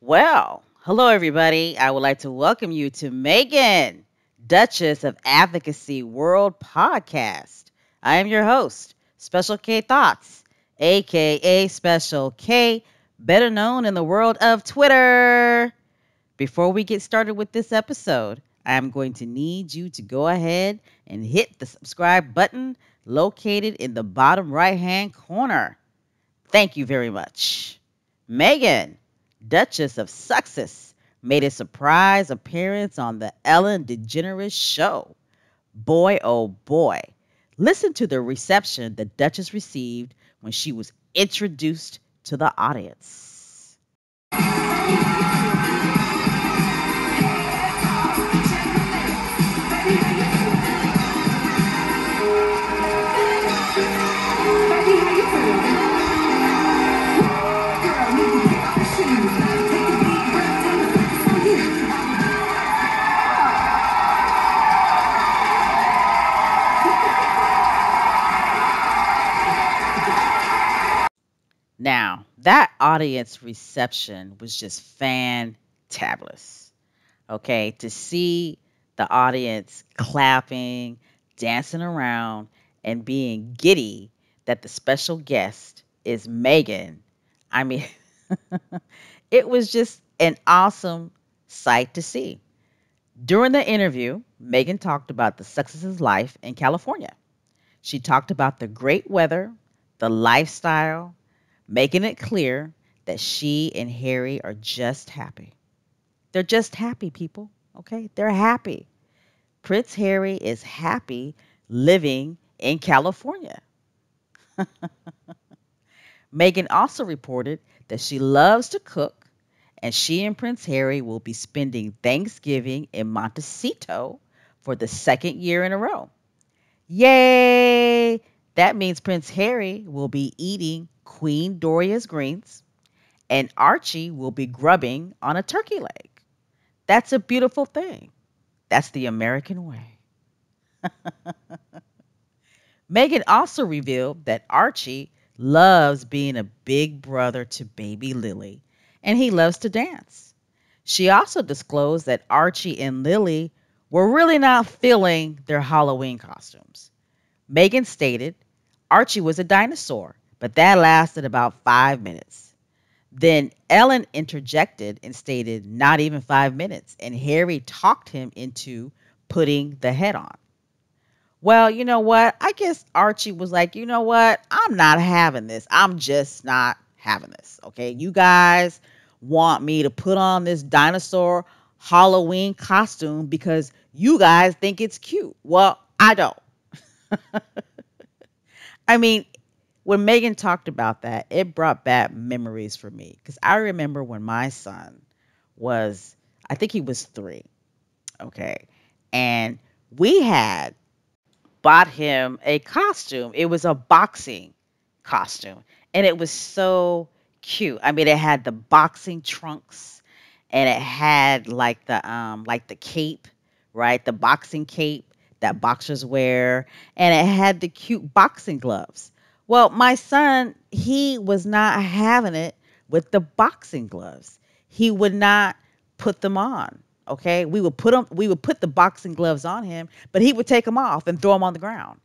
Well, hello everybody. I would like to welcome you to Meghan, Duchess of Advocacy World Podcast. I am your host, Special K Thoughts, aka Special K, better known in the world of Twitter. Before we get started with this episode, I'm going to need you to go ahead and hit the subscribe button located in the bottom right hand corner. Thank you very much. Meghan, Duchess of Sussex, made a surprise appearance on the Ellen DeGeneres Show. Boy, oh boy. Listen to the reception the Duchess received when she was introduced to the audience. Now, that audience reception was just fantabulous. Okay, to see the audience clapping, dancing around, and being giddy that the special guest is Meghan. I mean, it was just an awesome sight to see. During the interview, Meghan talked about the Success's life in California. She talked about the great weather, the lifestyle, making it clear that she and Harry are just happy. They're just happy, people. Okay? They're happy. Prince Harry is happy living in California. Meghan also reported that she loves to cook and she and Prince Harry will be spending Thanksgiving in Montecito for the second year in a row. Yay! That means Prince Harry will be eating Queen Doria's greens and Archie will be grubbing on a turkey leg. That's a beautiful thing. That's the American way. Meghan also revealed that Archie loves being a big brother to baby Lily, and he loves to dance. She also disclosed that Archie and Lily were really not feeling their Halloween costumes. Meghan stated Archie was a dinosaur, but that lasted about 5 minutes. Then Ellen interjected and stated not even 5 minutes, and Harry talked him into putting the head on. Well, you know what? I guess Archie was like, you know what? I'm not having this. I'm just not having this. Okay. You guys want me to put on this dinosaur Halloween costume because you guys think it's cute. Well, I don't. I mean, when Meghan talked about that, it brought back memories for me because I remember when my son was, I think he was 3. Okay. And we had bought him a costume. It was a boxing costume, and it was so cute. I mean, it had the boxing trunks, and it had like the cape, right? The boxing cape that boxers wear, and it had the cute boxing gloves. Well, my son, he was not having it with the boxing gloves. He would not put them on. Okay, we would put the boxing gloves on him, but he would take them off and throw them on the ground.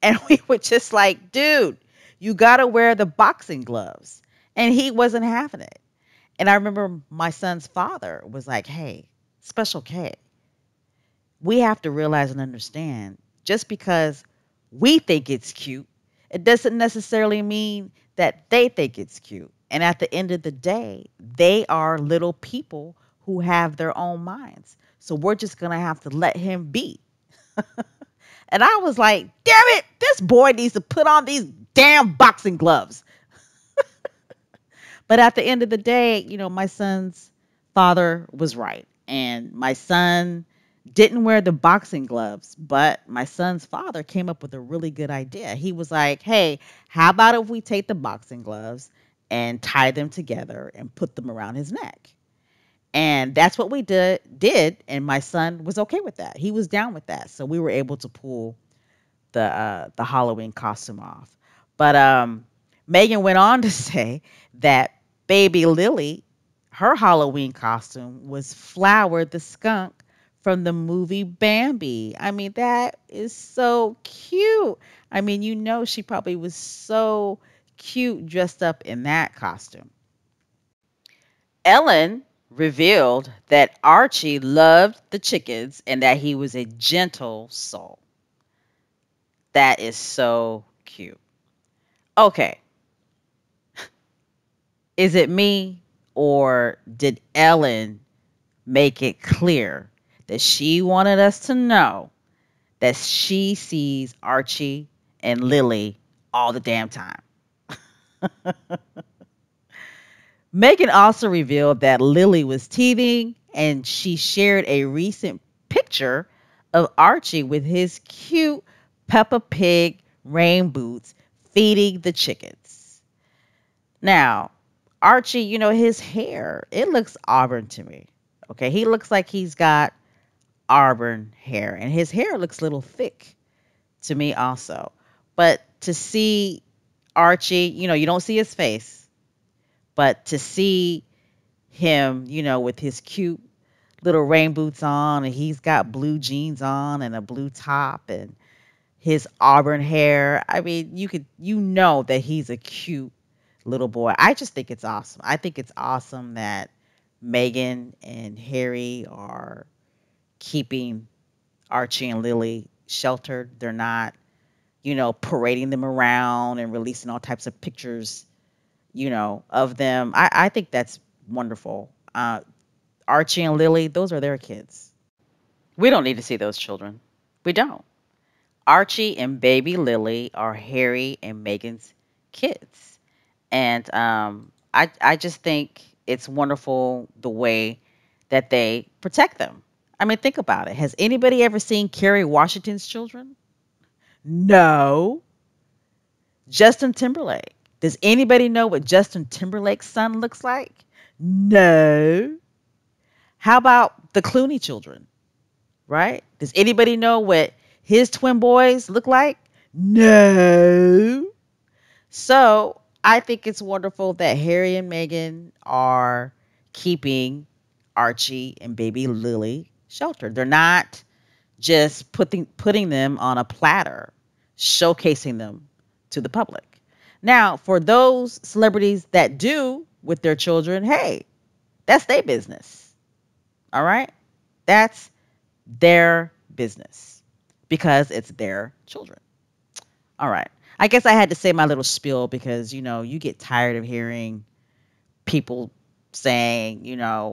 And we were just like, dude, you got to wear the boxing gloves. And he wasn't having it. And I remember my son's father was like, hey, Special K, we have to realize and understand just because we think it's cute, it doesn't necessarily mean that they think it's cute. And at the end of the day, they are little people who have their own minds. So we're just going to have to let him be. And I was like, damn it, this boy needs to put on these damn boxing gloves. But at the end of the day, you know, my son's father was right. And my son didn't wear the boxing gloves, but my son's father came up with a really good idea. He was like, hey, how about if we take the boxing gloves and tie them together and put them around his neck? And that's what we did, and my son was okay with that. He was down with that. So we were able to pull the Halloween costume off. But Meghan went on to say that baby Lily, her Halloween costume was Flower the skunk from the movie Bambi. I mean, that is so cute. I mean, she probably was so cute dressed up in that costume. Ellen revealed that Archie loved the chickens and that he was a gentle soul. That is so cute. Okay, is it me or did Ellen make it clear that she wanted us to know that she sees Archie and Lily all the damn time? Meghan also revealed that Lily was teething and she shared a recent picture of Archie with his cute Peppa Pig rain boots feeding the chickens. Now, Archie, his hair, it looks auburn to me. Okay, he looks like he's got auburn hair and his hair looks a little thick to me also. But to see Archie, you don't see his face, but to see him, with his cute little rain boots on and he's got blue jeans on and a blue top and his auburn hair. I mean, you know that he's a cute little boy. I just think it's awesome. I think it's awesome that Meghan and Harry are keeping Archie and Lily sheltered. They're not, parading them around and releasing all types of pictures, of them. I think that's wonderful. Archie and Lily, those are their kids. We don't need to see those children. We don't. Archie and baby Lily are Harry and Meghan's kids. And I just think it's wonderful the way that they protect them. I mean, think about it. Has anybody ever seen Kerry Washington's children? No. Justin Timberlake. Does anybody know what Justin Timberlake's son looks like? No. How about the Clooney children? Right? Does anybody know what his twin boys look like? No. So I think it's wonderful that Harry and Meghan are keeping Archie and baby Lily sheltered. They're not just putting them on a platter, showcasing them to the public. Now, for those celebrities that do with their children, hey, that's their business. All right? That's their business because it's their children. All right. I guess I had to say my little spiel because, you get tired of hearing people saying,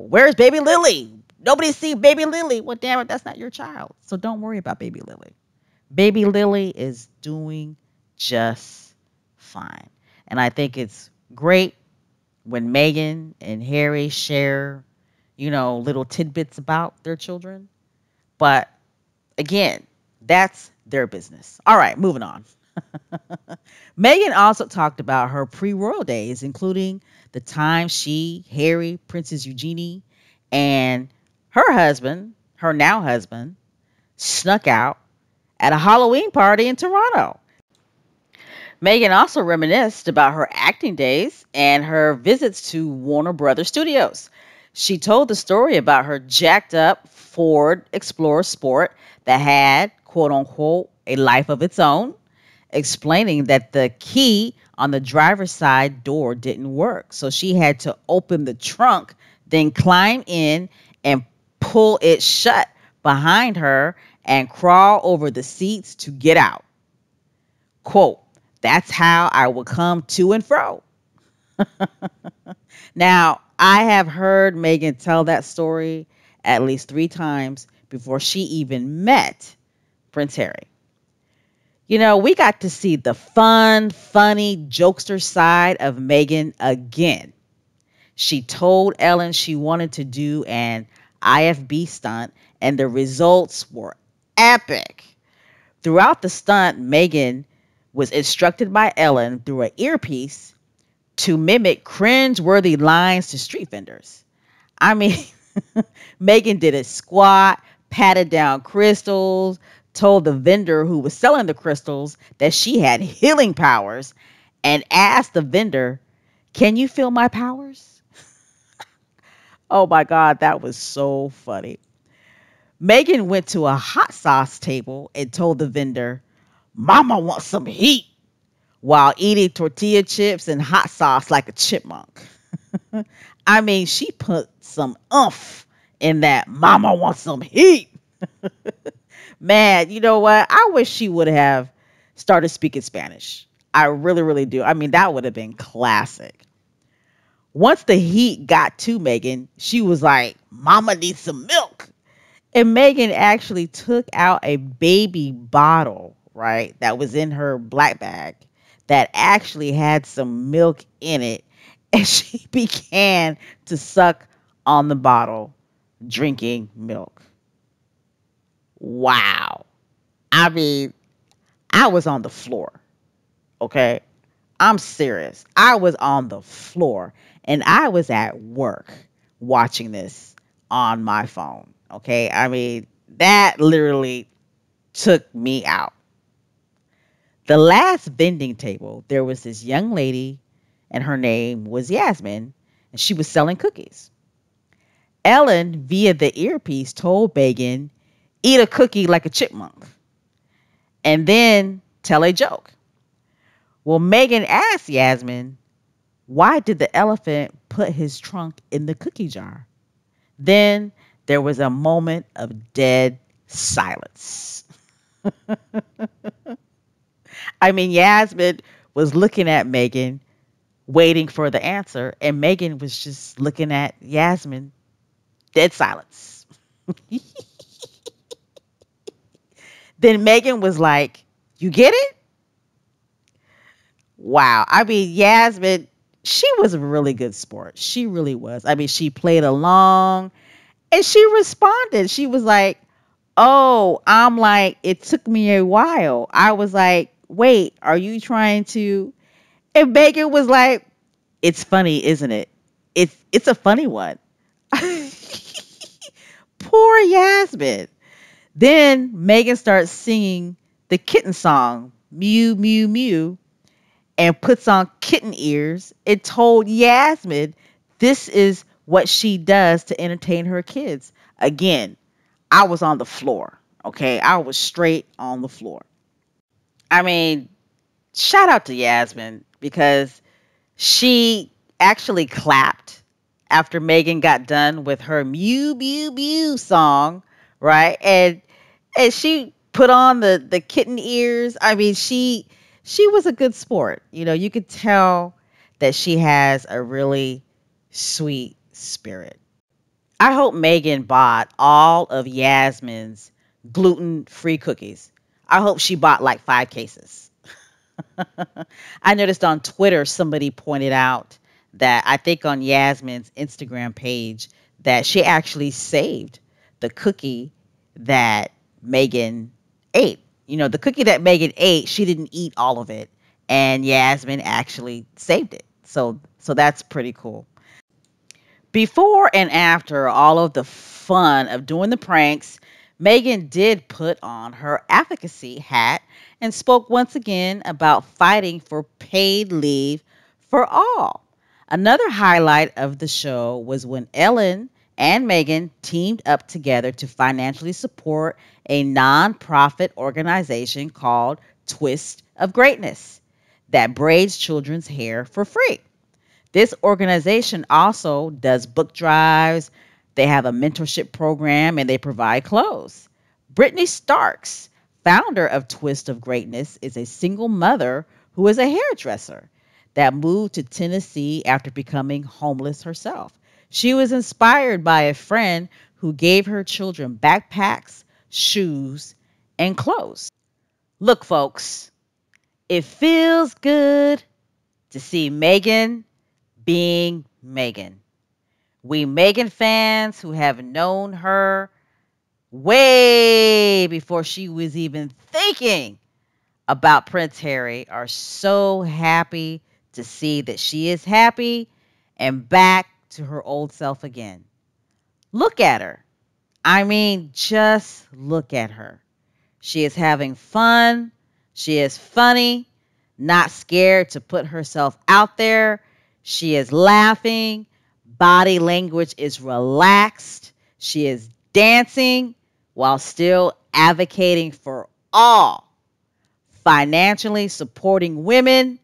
where's baby Lily? Nobody see baby Lily. Well, damn it, that's not your child. So don't worry about baby Lily. Baby Lily is doing just fine. And I think it's great when Meghan and Harry share, little tidbits about their children. But again, that's their business. All right, moving on. Meghan also talked about her pre-royal days, including the time she, Harry, Princess Eugenie, and her now husband, snuck out at a Halloween party in Toronto. Meghan also reminisced about her acting days and her visits to Warner Brothers Studios. She told the story about her jacked up Ford Explorer Sport that had, quote unquote, a life of its own, explaining that the key on the driver's side door didn't work. So she had to open the trunk, then climb in and pull it shut behind her and crawl over the seats to get out. Quote, that's how I would come to and fro. Now, I have heard Meghan tell that story at least 3 times before she even met Prince Harry. We got to see the fun, funny, jokester side of Meghan again. She told Ellen she wanted to do an IFB stunt, and the results were epic. Throughout the stunt, Meghan was instructed by Ellen through an earpiece to mimic cringe-worthy lines to street vendors. I mean, Meghan did a squat, patted down crystals, told the vendor who was selling the crystals that she had healing powers, and asked the vendor, can you feel my powers? Oh my God, that was so funny. Megan went to a hot sauce table and told the vendor, Mama wants some heat, while eating tortilla chips and hot sauce like a chipmunk. I mean, she put some oomph in that Mama wants some heat. Man, you know what? I wish she would have started speaking Spanish. I really, really do. I mean, that would have been classic. Once the heat got to Megan, she was like, Mama needs some milk. And Megan actually took out a baby bottle, right, that was in her black bag that actually had some milk in it. And she began to suck on the bottle, drinking milk. Wow. I mean, I was on the floor, okay? I'm serious. I was on the floor and I was at work watching this on my phone. Okay. I mean, that literally took me out. The last vending table, there was this young lady and her name was Yasmin and she was selling cookies. Ellen, via the earpiece, told Megan, eat a cookie like a chipmunk and then tell a joke. Well, Megan asked Yasmin, why did the elephant put his trunk in the cookie jar? Then there was a moment of dead silence. I mean, Yasmin was looking at Megan, waiting for the answer, and Megan was just looking at Yasmin, dead silence. Then Megan was like, you get it? Wow. I mean, Yasmin, she was a really good sport. She really was. I mean, she played along and she responded. She was like, oh, I'm like, it took me a while. I was like, wait, are you trying to? And Megan was like, it's funny, isn't it? It's a funny one. Poor Yasmin. Then Megan starts singing the kitten song, Mew, Mew, Mew, and puts on kitten ears and told Yasmin this is what she does to entertain her kids. Again, I was on the floor. Okay. I was straight on the floor. I mean, shout out to Yasmin because she actually clapped after Megan got done with her Mew Mew Mew song, right? And she put on the kitten ears. I mean, she was a good sport. You know, you could tell that she has a really sweet spirit. I hope Megan bought all of Yasmin's gluten-free cookies. I hope she bought like 5 cases. I noticed on Twitter somebody pointed out that I think on Yasmin's Instagram page that she actually saved the cookie that Megan ate. You know, the cookie that Megan ate, she didn't eat all of it, and Yasmin actually saved it. So that's pretty cool. Before and after all of the fun of doing the pranks, Megan did put on her advocacy hat and spoke once again about fighting for paid leave for all. Another highlight of the show was when Ellen and Megan teamed up together to financially support a nonprofit organization called Twist of Greatness that braids children's hair for free. This organization also does book drives, they have a mentorship program, and they provide clothes. Brittany Starks, founder of Twist of Greatness, is a single mother who is a hairdresser that moved to Tennessee after becoming homeless herself. She was inspired by a friend who gave her children backpacks, shoes, and clothes. Look, folks, it feels good to see Megan being Meghan. We Meghan fans who have known her way before she was even thinking about Prince Harry are so happy to see that she is happy and back to her old self again. Look at her. I mean, just look at her. She is having fun. She is funny, not scared to put herself out there. She is laughing, body language is relaxed. She is dancing while still advocating for all, financially supporting women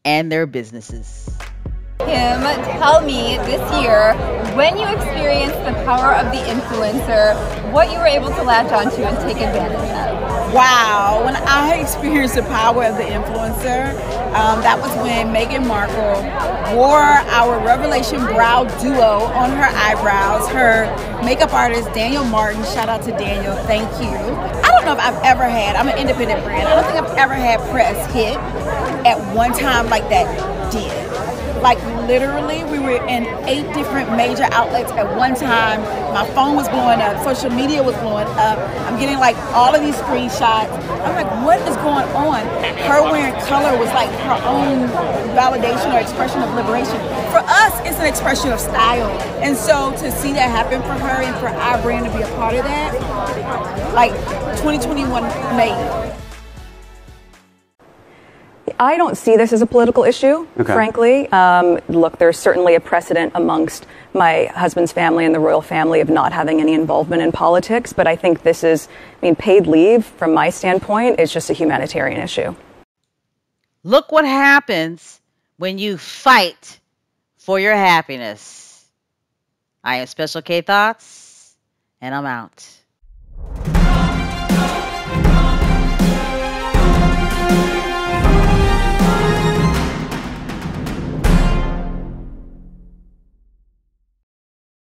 and their businesses. Kim, tell me this year, when you experienced the power of the influencer, what you were able to latch onto and take advantage of. Wow, when I experienced the power of the influencer, that was when Meghan Markle wore our Revelation Brow Duo on her eyebrows. Her makeup artist, Daniel Martin, shout out to Daniel, thank you. I don't know if I've ever had, I'm an independent brand, I don't think I've ever had press hit at one time like that did. Like literally, we were in 8 different major outlets at one time. My phone was blowing up, social media was blowing up. I'm getting like all of these screenshots. I'm like, what is going on? Her wearing color was like her own validation or expression of liberation. For us, it's an expression of style. And so to see that happen for her and for our brand to be a part of that, like 2021 made. I don't see this as a political issue, frankly. Look, there's certainly a precedent amongst my husband's family and the royal family of not having any involvement in politics, but I think this is, paid leave, from my standpoint, is just a humanitarian issue. Look what happens when you fight for your happiness. I am Special K Thoughts, and I'm out.